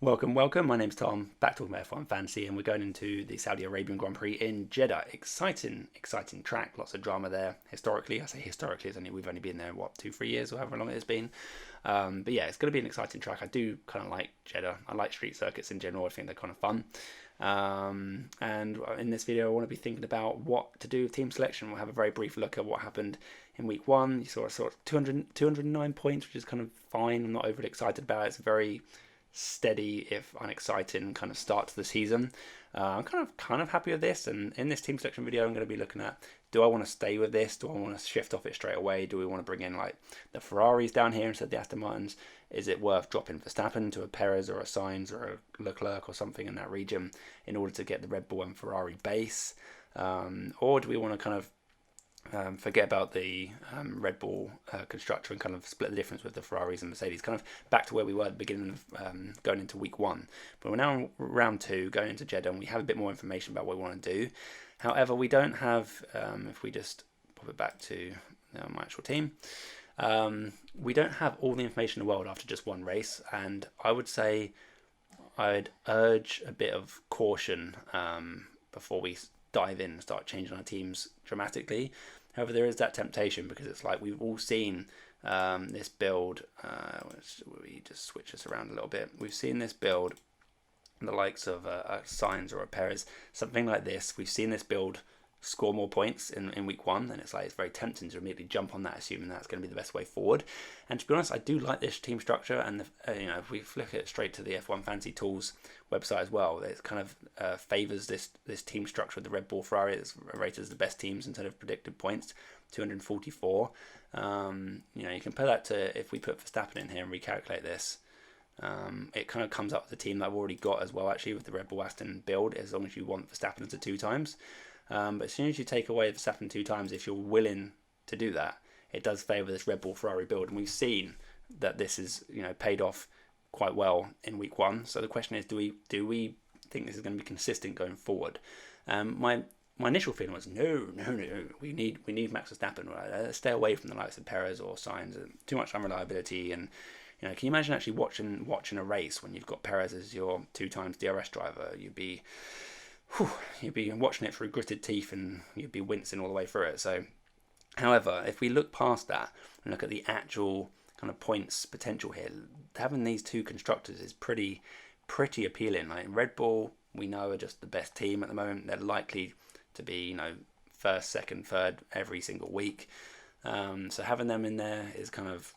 Welcome. My name's Tom. Back talking about F1 Fantasy, and we're going into the Saudi Arabian Grand Prix in Jeddah. Exciting track. Lots of drama there. Historically, I say historically, we've only been there 2-3 years or however long it's been. But yeah, it's going to be an exciting track. I do kind of like Jeddah. I like street circuits in general. I think they're kind of fun. And in this video, I want to be thinking about what to do with team selection. We'll have a very brief look at what happened in week one. You saw sort of 209 points, which is kind of fine. I'm not overly excited about it. It's very steady, if unexciting, kind of start to the season. I'm kind of happy with this, and in this team selection video, I'm going to be looking at: do I want to stay with this? Do I want to shift off it straight away? Do we want to bring in like the Ferraris down here instead of the Aston Martins? Is it worth dropping Verstappen to a Perez or a Sainz or a Leclerc or something in that region in order to get the Red Bull and Ferrari base? Or do we want to kind of forget about the Red Bull constructor and kind of split the difference with the Ferraris and Mercedes, kind of back to where we were at the beginning of going into week one. But we're now in round two, going into Jeddah, and we have a bit more information about what we want to do. However, we don't have, if we just pop it back to my actual team, we don't have all the information in the world after just one race, and I would say I'd urge a bit of caution before we dive in and start changing our teams dramatically. However, there is that temptation because it's like we've all seen this build. We just switch this around a little bit. We've seen this build, the likes of a Sainz or a Perez, something like this. We've seen this build score more points in week one, and it's very tempting to immediately jump on that, assuming that's going to be the best way forward. And to be honest, I do like this team structure, and if we flick it straight to the F1 Fantasy Tools website as well, it kind of favours this team structure with the Red Bull Ferrari. It's rated as the best teams in terms of predicted points, 244. You compare that to if we put Verstappen in here and recalculate this. It kind of comes up with the team that I've already got as well, actually, with the Red Bull Aston build, as long as you want Verstappen as a 2 times. But as soon as you take away Verstappen 2 times, if you're willing to do that, it does favour this Red Bull Ferrari build. And we've seen that this is paid off quite well in week one. So the question is, do we think this is going to be consistent going forward? My initial feeling was no. We need Max Verstappen. Right? Stay away from the likes of Perez or Sainz. Too much unreliability. And can you imagine actually watching a race when you've got Perez as your 2 times DRS driver? You'd be watching it through gritted teeth, and you'd be wincing all the way through it. So, however, if we look past that and look at the actual kind of points potential here, having these 2 constructors is pretty appealing. Like Red Bull, we know, are just the best team at the moment. They're likely to be, first, second, third every single week. So having them in there is kind of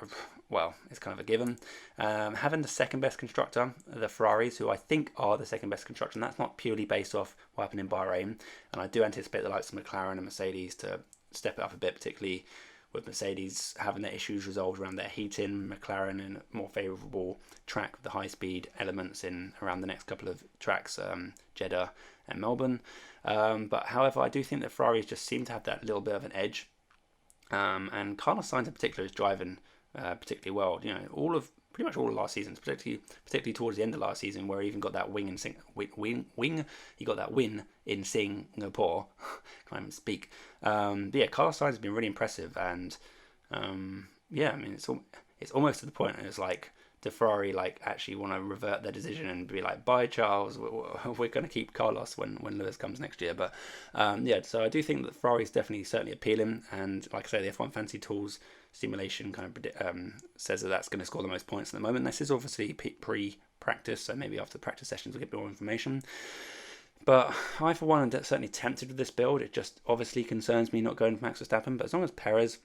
a given. Having the second best constructor, the Ferraris, who I think are the second best constructor, and that's not purely based off what happened in Bahrain. And I do anticipate the likes of McLaren and Mercedes to step it up a bit, particularly with Mercedes having their issues resolved around their heating, McLaren in a more favourable track with the high-speed elements in around the next couple of tracks, Jeddah and Melbourne. But however, I do think that Ferraris just seem to have that little bit of an edge. And Carlos Sainz in particular is driving particularly well. Pretty much all of last season, particularly towards the end of last season, where he even got that win in He got that win in Singapore. Can't even speak. But yeah, Carlos Sainz has been really impressive, and it's almost to the point. It's like, the Ferrari actually want to revert their decision and be like, bye Charles, we're going to keep Carlos when Lewis comes next year. But so I do think that Ferrari is certainly appealing, and like I say, the F1 Fantasy Tools simulation kind of says that that's going to score the most points at the moment. This is obviously pre-practice, so maybe after the practice sessions we'll get more information. But I, for one, am certainly tempted with this build. It just obviously concerns me not going for Max Verstappen, but as long as Perez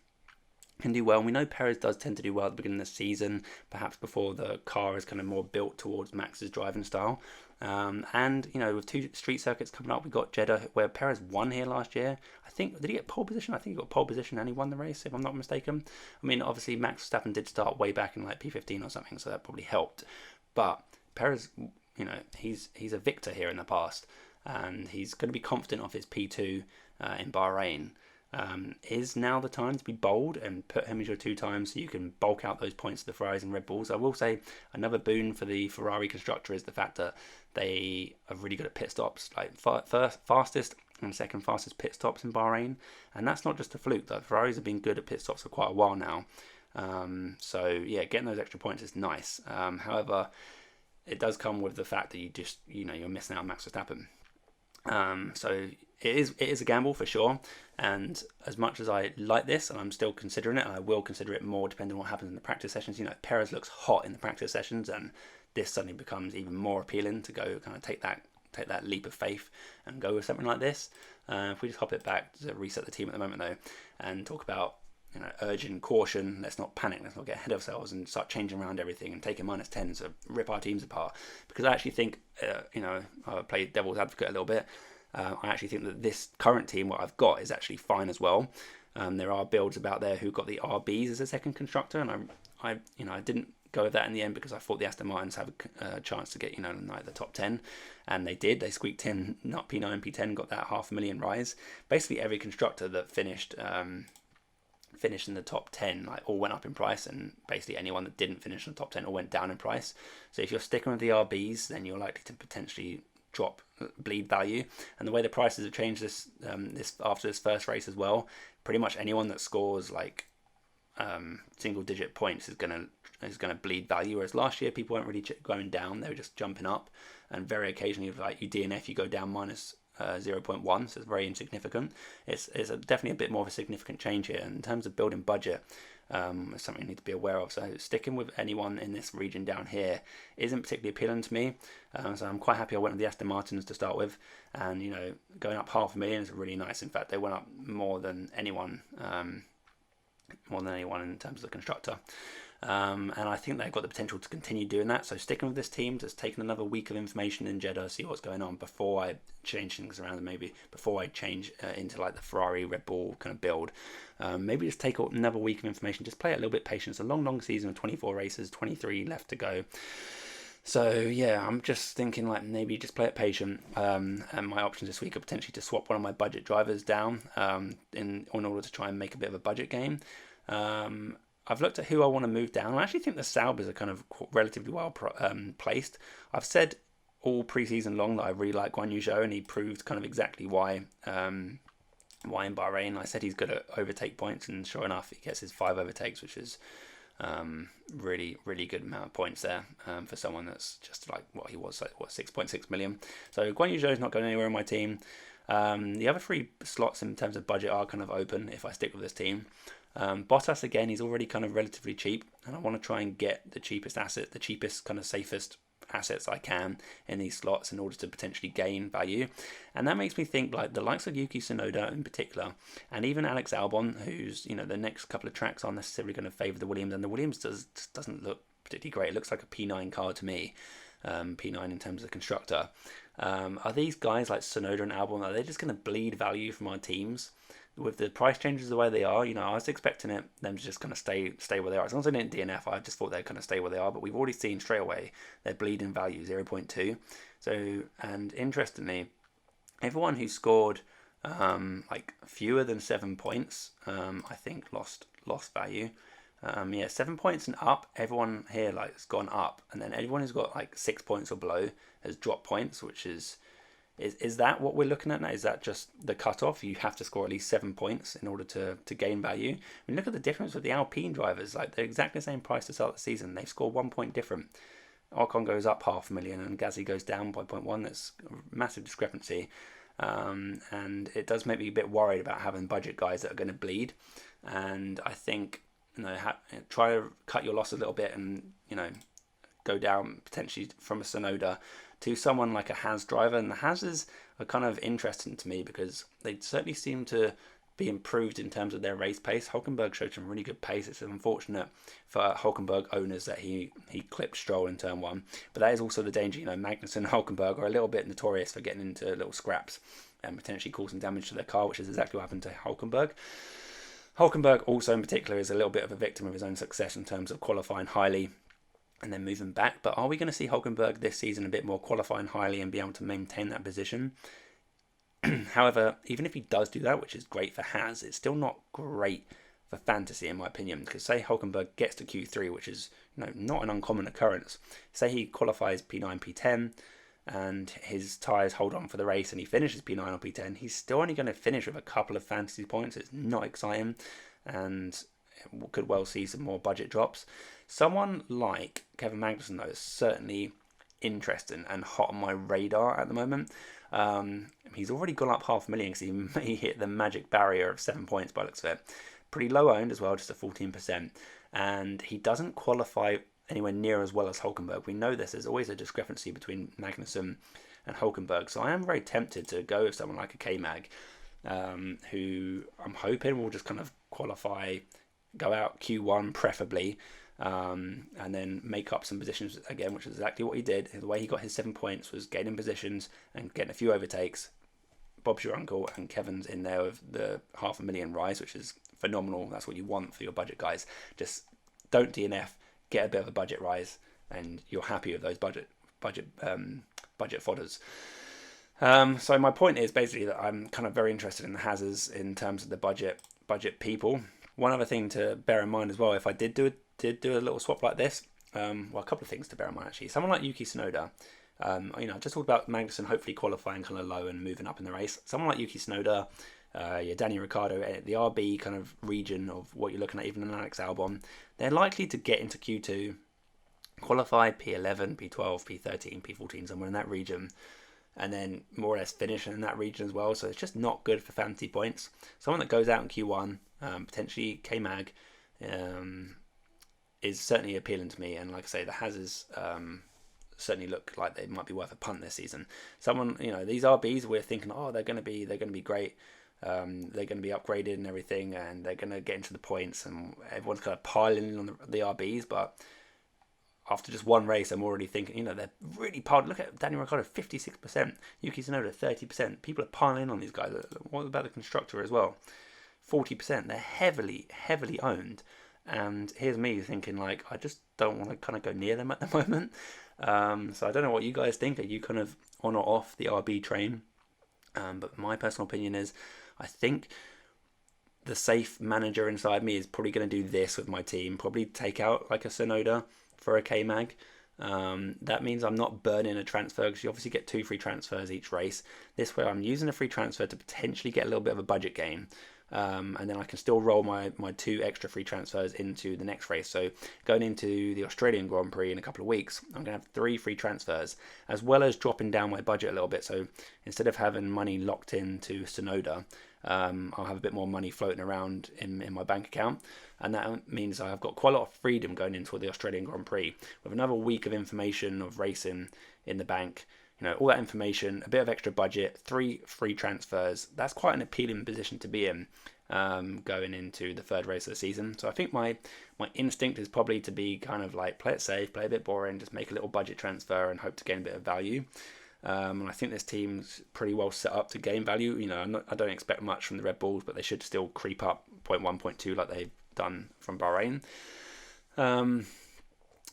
can do well, and we know Perez does tend to do well at the beginning of the season, perhaps before the car is kind of more built towards Max's driving style. And with 2 street circuits coming up, we got Jeddah, where Perez won here last year. Did he get pole position? I think he got pole position and he won the race, if I'm not mistaken. I mean, obviously Max Verstappen did start way back in P15 or something, so that probably helped. But Perez, he's a victor here in the past, and he's going to be confident of his P2 in Bahrain. Is now the time to be bold and put him as your 2 times so you can bulk out those points to the Ferraris and Red Bulls. I will say another boon for the Ferrari constructor is the fact that they are really good at pit stops, like fastest and second fastest pit stops in Bahrain, and that's not just a fluke. The Ferraris have been good at pit stops for quite a while now. So yeah, getting those extra points is nice. However, it does come with the fact that you're missing out on Max Verstappen. So it is a gamble for sure. And as much as I like this, and I'm still considering it, and I will consider it more depending on what happens in the practice sessions. Perez looks hot in the practice sessions, and this suddenly becomes even more appealing to go kind of take that leap of faith and go with something like this. If we just hop it back to reset the team at the moment though, and talk about urgent caution, let's not panic, let's not get ahead of ourselves and start changing around everything and taking -10 to rip our teams apart. Because I actually think, I'll play devil's advocate a little bit. I actually think that this current team, what I've got, is actually fine as well. There are builds about there who got the RBs as a second constructor, and I didn't go with that in the end because I thought the Aston Martins have a chance to get like the top 10, and they did. They squeaked in, not P9, P10, got that 500,000 rise. Basically, every constructor that finished in the top 10 all went up in price, and basically anyone that didn't finish in the top 10 all went down in price. So if you're sticking with the RBs, then you're likely to potentially bleed value. And the way the prices have changed this after this first race as well, pretty much anyone that scores single digit points is gonna bleed value. Whereas last year people weren't really going down; they were just jumping up. And very occasionally, if you DNF, you go down minus 0.1, so it's very insignificant. It's definitely a bit more of a significant change here. And in terms of building budget, it's something you need to be aware of. So sticking with anyone in this region down here isn't particularly appealing to me. So I'm quite happy I went with the Aston Martins to start with, and going up 500,000 is really nice. In fact, they went up more than anyone in terms of the constructor. And I think they've got the potential to continue doing that. So sticking with this team, just taking another week of information in Jeddah, see what's going on before I change things around, and maybe before I change into like the Ferrari Red Bull kind of build. Maybe just take another week of information, just play it a little bit patient. It's a long season of 24 races, 23 left to go. So yeah, I'm just thinking maybe just play it patient. And my options this week are potentially to swap one of my budget drivers down in order to try and make a bit of a budget game. I've looked at who I want to move down. I actually think the Saubers are kind of relatively well placed. I've said all pre-season long that I really like Guan Yu Zhou, and he proved kind of exactly why in Bahrain. I said he's good at overtake points, and sure enough, he gets his 5 overtakes, which is really, really good amount of points there for someone that's just like what he was, 6.6 million. So Guan Yu Zhou is not going anywhere in my team. The other 3 slots in terms of budget are kind of open if I stick with this team. Bottas, again, he's already kind of relatively cheap, and I want to try and get the cheapest asset, the cheapest kind of safest assets I can in these slots in order to potentially gain value. And that makes me think the likes of Yuki Tsunoda in particular, and even Alex Albon, who's the next couple of tracks aren't necessarily going to favour the Williams, and the Williams doesn't look particularly great. It looks like a P9 car to me, P9 in terms of the constructor. Are these guys like Tsunoda and Albon, are they just going to bleed value from our teams? With the price changes the way they are, I was expecting them to just kind of stay where they are. As long as they didn't DNF, I just thought they'd kind of stay where they are. But we've already seen straight away their bleeding value 0.2. So, and interestingly, everyone who scored fewer than 7 points, I think lost value. 7 points and up. Everyone here has gone up, and then everyone who's got 6 points or below has dropped points, which is. Is that what we're looking at now? Is that just the cutoff? You have to score at least 7 points in order to gain value. I mean, look at the difference with the Alpine drivers. They're exactly the same price to start the season. They've scored 1 point different. Ocon goes up 500,000 and Gasly goes down by 0.1. That's a massive discrepancy. And it does make me a bit worried about having budget guys that are going to bleed. And I think, try to cut your loss a little bit and, go down potentially from a Tsunoda to someone like a Haas driver. And the Haases are kind of interesting to me because they certainly seem to be improved in terms of their race pace. Hülkenberg showed some really good pace. It's unfortunate for Hülkenberg owners that he clipped Stroll in turn 1. But that is also the danger. Magnussen and Hülkenberg are a little bit notorious for getting into little scraps and potentially causing damage to their car, which is exactly what happened to Hülkenberg. Hülkenberg also in particular is a little bit of a victim of his own success in terms of qualifying highly and then moving back. But are we going to see Hülkenberg this season a bit more qualifying highly and be able to maintain that position? However, even if he does do that, which is great for Haas, it's still not great for fantasy in my opinion, because say Hülkenberg gets to Q3, which is not an uncommon occurrence. Say he qualifies P9, P10 and his tyres hold on for the race and he finishes P9 or P10, he's still only going to finish with a couple of fantasy points. It's not exciting and could well see some more budget drops. Someone like Kevin Magnussen, though, is certainly interesting and hot on my radar at the moment. He's already gone up 500,000 because he may hit the magic barrier of 7 points by the looks of it. Pretty low owned as well, just at 14%. And he doesn't qualify anywhere near as well as Hulkenberg. We know this. There's always a discrepancy between Magnussen and Hulkenberg. So I am very tempted to go with someone like a K-Mag, who I'm hoping will just kind of qualify, go out Q1 preferably, and then make up some positions again, which is exactly what he did. The way he got his 7 points was gaining positions and getting a few overtakes. Bob's your uncle, and Kevin's in there with the 500,000 rise, which is phenomenal. That's what you want for your budget guys. Just don't DNF, get a bit of a budget rise, and you're happy with those budget fodders. So my point is basically that I'm kind of very interested in the hazards in terms of the budget people. One other thing to bear in mind as well, if I did do a little swap like this, well, a couple of things to bear in mind actually. Someone like Yuki Tsunoda, I've just talked about Magnussen hopefully qualifying kind of low and moving up in the race. Someone like Yuki Tsunoda, Danny Ricciardo, the RB kind of region of what you're looking at, even an Alex Albon, they're likely to get into Q2, qualify P11, P12, P13, P14, somewhere in that region, and then more or less finish in that region as well. So it's just not good for fantasy points. Someone that goes out in Q1, potentially K-Mag, is certainly appealing to me. And like I say, the hazards certainly look like they might be worth a punt this season. Someone, these RBs, we're thinking, they're going to be great. They're going to be upgraded and everything, and they're going to get into the points, and everyone's kind of piling in on the RBs, but after just one race, I'm already thinking, they're really piled. Look at Daniel Ricciardo, 56%. Yuki Tsunoda, 30%. People are piling in on these guys. What about the constructor as well? 40%. They're heavily, heavily owned. And here's me thinking, like, I just don't want to kind of go near them at the moment. So I don't know what you guys think. Are you kind of on or off the RB train? But my personal opinion is, I think the safe manager inside me is probably going to do this with my team. Probably take out like a Tsunoda for a K-Mag. That means I'm not burning a transfer, because you obviously get 2 free transfers each race. This way I'm using a free transfer to potentially get a little bit of a budget gain. And then I can still roll my 2 extra free transfers into the next race. So going into the Australian Grand Prix in a couple of weeks, I'm going to have 3 free transfers, as well as dropping down my budget a little bit. So instead of having money locked into Tsunoda, I'll have a bit more money floating around in my bank account. And that means I've got quite a lot of freedom going into the Australian Grand Prix with another week of information of racing in the bank. All that information, a bit of extra budget, 3 free transfers. That's quite an appealing position to be in going into the 3rd race of the season. So I think my instinct is probably to be kind of like play it safe, play a bit boring, just make a little budget transfer and hope to gain a bit of value. And I think this team's pretty well set up to gain value. I don't expect much from the Red Bulls, but they should still creep up 0.1, 0.2 like they've done from Bahrain.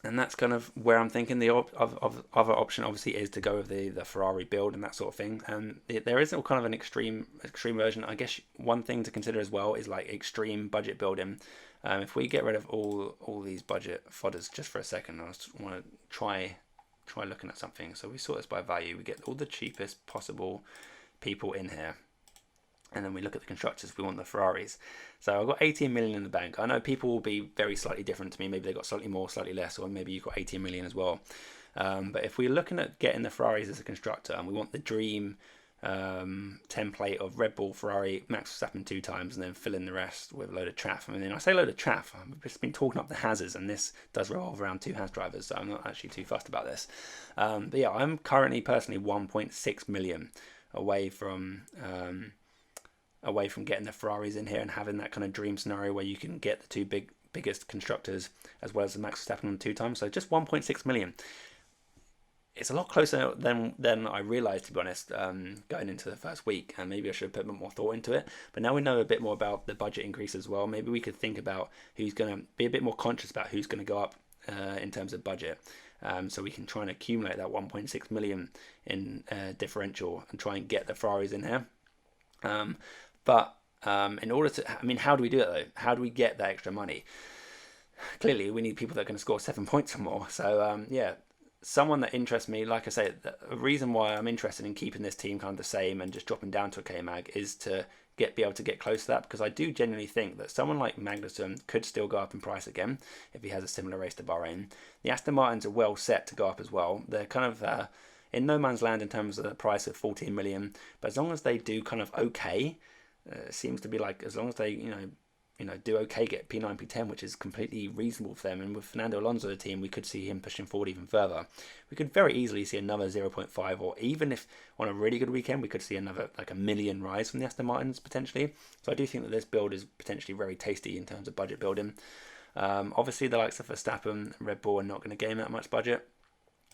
And that's kind of where I'm thinking. The other option obviously is to go with the Ferrari build and that sort of thing. And there is kind of an extreme version. I guess one thing to consider as well is like extreme budget building. If we get rid of all these budget fodders just for a second, I just want to try looking at something. So we sort this by value. We get all the cheapest possible people in here. And then we look at the constructors, we want the Ferraris. So I've got 18 million in the bank. I know people will be very slightly different to me. Maybe they got slightly more, slightly less, or maybe you've got 18 million as well. But if we're looking at getting the Ferraris as a constructor, and we want the dream template of Red Bull, Ferrari, Max Verstappen 2 times, and then fill in the rest with a load of chaff. I mean, I say load of chaff, I've just been talking up the hazards, and this does revolve around 2 Haas drivers, so I'm not actually too fussed about this. But yeah, I'm currently personally 1.6 million away from getting the Ferraris in here and having that kind of dream scenario where you can get the 2 biggest constructors as well as the Max Verstappen on 2 times. So just 1.6 million. It's a lot closer than I realised, to be honest, going into the first week, and maybe I should have put a bit more thought into it. But now we know a bit more about the budget increase as well. Maybe we could think about who's going to be a bit more conscious about who's going to go up in terms of budget. So we can try and accumulate that 1.6 million in differential and try and get the Ferraris in here. But in order to, how do we do it though? How do we get that extra money? Clearly, we need people that are going to score 7 points or more. So someone that interests me, like I say, the reason why I'm interested in keeping this team kind of the same and just dropping down to a K-Mag is to be able to get close to that, because I do genuinely think that someone like Magnussen could still go up in price again if he has a similar race to Bahrain. The Aston Martins are well set to go up as well. They're kind of in no man's land in terms of the price of 14 million, but as long as they do kind of okay, it seems to be like, as long as they do okay, get P9, P10, which is completely reasonable for them. And with Fernando Alonso the team, we could see him pushing forward even further. We could very easily see another 0.5, or even if on a really good weekend, we could see another like a million rise from the Aston Martins potentially. So I do think that this build is potentially very tasty in terms of budget building. Obviously, the likes of Verstappen and Red Bull are not going to gain that much budget.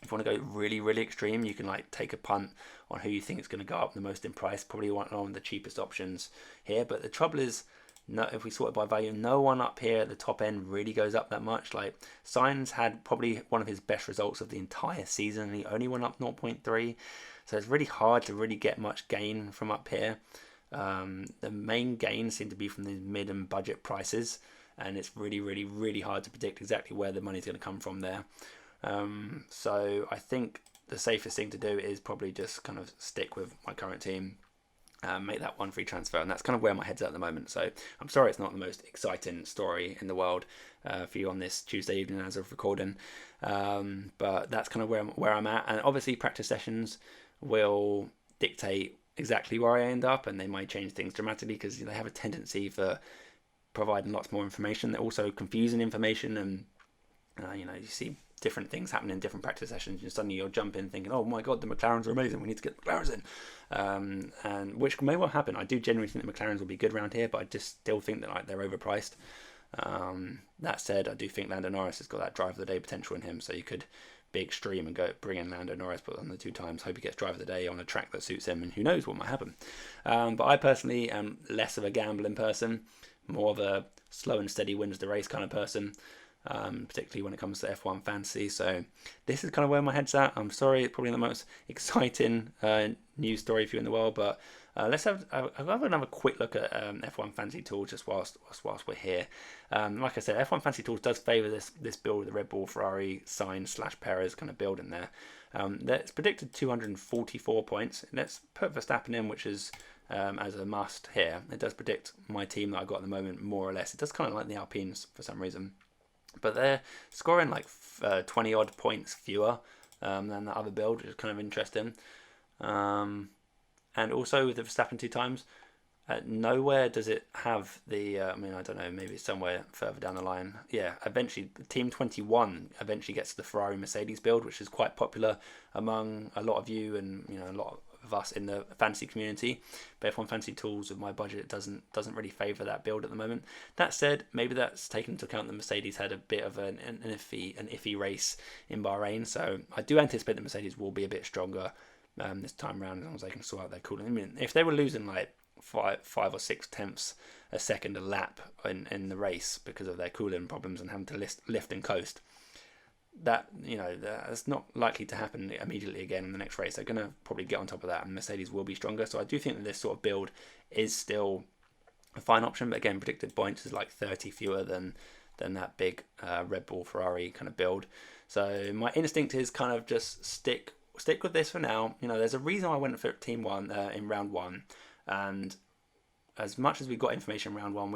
If you want to go really, really extreme, you can like take a punt on who you think is going to go up the most in price. Probably one of the cheapest options here. But the trouble is, no, if we sort it by value, no one up here at the top end really goes up that much. Like Sainz had probably one of his best results of the entire season, and he only went up 0.3. So it's really hard to really get much gain from up here. The main gains seem to be from the mid and budget prices, and it's really, really, really hard to predict exactly where the money's going to come from there. So I think the safest thing to do is probably just kind of stick with my current team. Make that one free transfer, and that's kind of where my head's at the moment. So I'm sorry it's not the most exciting story in the world for you on this Tuesday evening as of recording, but that's kind of where I'm at. And obviously practice sessions will dictate exactly where I end up, and they might change things dramatically because they have a tendency for providing lots more information. They're also confusing information, and you see different things happen in different practice sessions, and suddenly you'll jump in thinking, oh my god, the McLarens are amazing, we need to get the McLarens in, and which may well happen. I do genuinely think the McLarens will be good around here, but I just still think that like they're overpriced. That said, I do think Lando Norris has got that driver of the day potential in him, so you could be extreme and go bring in Lando Norris, put on the 2 times, hope he gets driver of the day on a track that suits him, and who knows what might happen. But I personally am less of a gambling person, more of a slow and steady wins the race kind of person. Particularly when it comes to F1 fantasy. So this is kind of where my head's at. I'm sorry, it's probably the most exciting news story for you in the world, but let's have another quick look at F1 fantasy tools just whilst we're here. Like I said, F1 fantasy tools does favour this build with the Red Bull, Ferrari, Sainz / Perez kind of build in there. It's predicted 244 points. Let's put Verstappen in, which is as a must here. It does predict my team that I've got at the moment more or less. It does kind of like the Alpines for some reason. But they're scoring like 20 odd points fewer than the other build, which is kind of interesting. And also with the Verstappen 2 times, nowhere does it have the, I don't know, maybe it's somewhere further down the line. Yeah, eventually, Team 21 eventually gets to the Ferrari Mercedes build, which is quite popular among a lot of you and a lot of us in the fantasy community. But F1 Fantasy Tools with my budget doesn't really favour that build at the moment. That said, maybe that's taken into account that Mercedes had a bit of an iffy race in Bahrain, so I do anticipate that Mercedes will be a bit stronger this time around, as long as they can sort out their cooling. If they were losing like 5 or 6 tenths a second a lap in the race because of their cooling problems and having to lift and coast, that's not likely to happen immediately again in the next race. They're going to probably get on top of that, and Mercedes will be stronger. So I do think that this sort of build is still a fine option, but again, predicted points is like 30 fewer than that big Red Bull Ferrari kind of build. So my instinct is kind of just stick with this for now. There's a reason I went for Team 1 in round 1, and as much as we got information in round 1,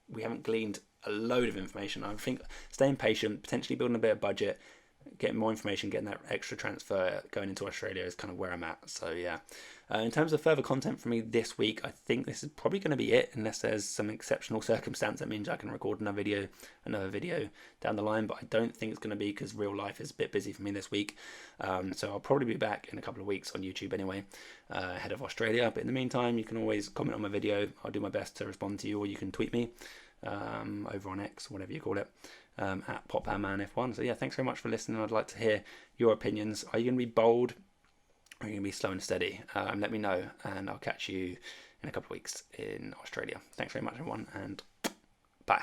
we haven't gleaned a load of information. I think staying patient, potentially building a bit of budget, getting more information, getting that extra transfer going into Australia is kind of where I'm at. So yeah, in terms of further content for me this week, I think this is probably going to be it, unless there's some exceptional circumstance that means I can record another video down the line, but I don't think it's going to be, because real life is a bit busy for me this week. So I'll probably be back in a couple of weeks on YouTube anyway, ahead of Australia. But in the meantime, you can always comment on my video. I'll do my best to respond to you, or you can tweet me over on X, whatever you call it, at PopmanF1. So yeah, thanks very much for listening. I'd like to hear your opinions. Are you going to be bold, or are you going to be slow and steady? Let me know, and I'll catch you in a couple of weeks in Australia. Thanks very much, everyone, and bye.